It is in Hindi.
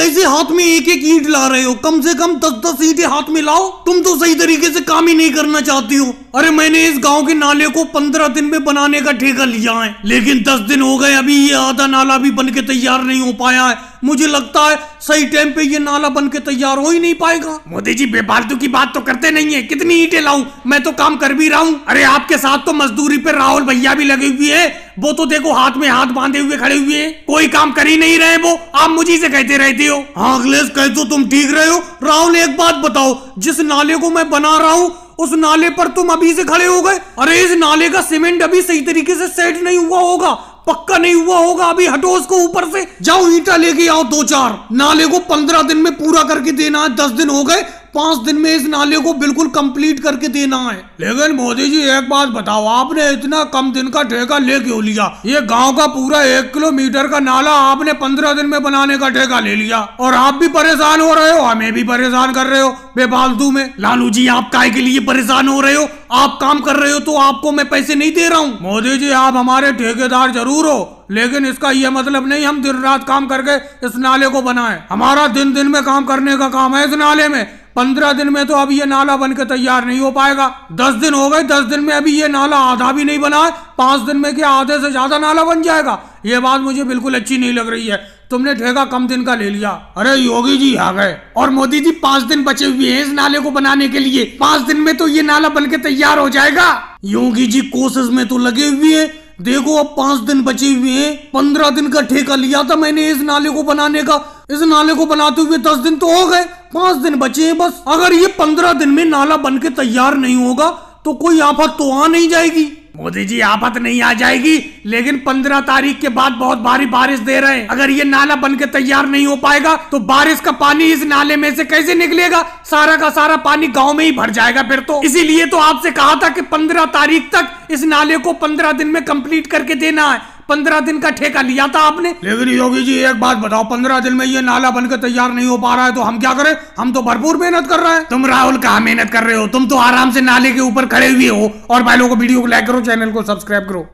कैसे हाथ में एक एक ईंट ला रहे हो? कम से कम 10-10 ईंटें हाथ में लाओ। तुम तो सही तरीके से काम ही नहीं करना चाहती हो। अरे मैंने इस गांव के नाले को 15 दिन में बनाने का ठेका लिया है, लेकिन 10 दिन हो गए, अभी ये आधा नाला भी बन के तैयार नहीं हो पाया है। मुझे लगता है सही टाइम पे ये नाला बन के तैयार हो ही नहीं पाएगा। मोदी जी बेफालतू की बात तो करते नहीं है। कितनी ईंटें लाऊं? मैं तो काम कर भी रहा हूँ। अरे आपके साथ तो मजदूरी पे राहुल भैया भी लगे हुए हैं। वो तो देखो हाथ में हाथ बांधे हुए खड़े हुए हैं, कोई काम कर ही नहीं रहे। वो आप मुझी से कहते रहते हो। हाँ अखिलेश, कह तो तुम ठीक रहे हो। राहुल एक बात बताओ, जिस नाले को मैं बना रहा हूँ उस नाले पर तुम अभी से खड़े हो गए। अरे इस नाले का सीमेंट अभी सही तरीके से सेट नहीं हुआ होगा, पक्का नहीं हुआ होगा। अभी हटो उसको ऊपर से, जाओ ईंटा लेके आओ 2-4। नाले को 15 दिन में पूरा करके देना है। 10 दिन हो गए, 5 दिन में इस नाले को बिल्कुल कंप्लीट करके देना है। लेकिन मोदी जी एक बात बताओ, आपने इतना कम दिन का ठेका ले क्यों लिया? ये गांव का पूरा 1 किलोमीटर का नाला आपने 15 दिन में बनाने का ठेका ले लिया, और आप भी परेशान हो रहे हो, हमें भी परेशान कर रहे हो बेफालतू में। लालू जी आप काहे के लिए परेशान हो रहे हो? आप काम कर रहे हो तो आपको मैं पैसे नहीं दे रहा हूँ। मोदी जी आप हमारे ठेकेदार जरूर हो, लेकिन इसका यह मतलब नहीं हम दिन रात काम करके इस नाले को बनाएं। हमारा दिन दिन में काम करने का काम है इस नाले में। 15 दिन में तो अभी ये नाला बन के तैयार नहीं हो पाएगा। 10 दिन हो गए, 10 दिन में अभी ये नाला आधा भी नहीं बना है। 5 दिन में क्या आधे से ज्यादा नाला बन जाएगा? ये बात मुझे बिल्कुल अच्छी नहीं लग रही है। तुमने ठेका कम दिन का ले लिया। अरे योगी जी आ गए, और मोदी जी 5 दिन बचे हुए हैं इस नाले को बनाने के लिए। 5 दिन में तो ये नाला बन के तैयार हो जाएगा। योगी जी कोशिश में तो लगे हुए हैं। देखो अब 5 दिन बचे हुए हैं। 15 दिन का ठेका लिया था मैंने इस नाले को बनाने का। इस नाले को बनाते हुए 10 दिन तो हो गए, 5 दिन बचे हैं बस। अगर ये 15 दिन में नाला बन के तैयार नहीं होगा तो कोई आफत तो आ नहीं जाएगी। मोदी जी आफत नहीं आ जाएगी, लेकिन 15 तारीख के बाद बहुत भारी बारिश दे रहे हैं। अगर ये नाला बन के तैयार नहीं हो पाएगा तो बारिश का पानी इस नाले में से कैसे निकलेगा? सारा का सारा पानी गांव में ही भर जाएगा फिर तो। इसीलिए तो आपसे कहा था कि 15 तारीख तक इस नाले को 15 दिन में कंप्लीट करके देना है। 15 दिन का ठेका लिया था आपने। लेकिन योगी जी एक बात बताओ, 15 दिन में ये नाला बनकर तैयार नहीं हो पा रहा है तो हम क्या करें? हम तो भरपूर मेहनत कर रहे हैं। तुम राहुल कहाँ मेहनत कर रहे हो? तुम तो आराम से नाले के ऊपर खड़े हुए हो। और भाई लोगों को वीडियो को लाइक करो, चैनल को सब्सक्राइब करो।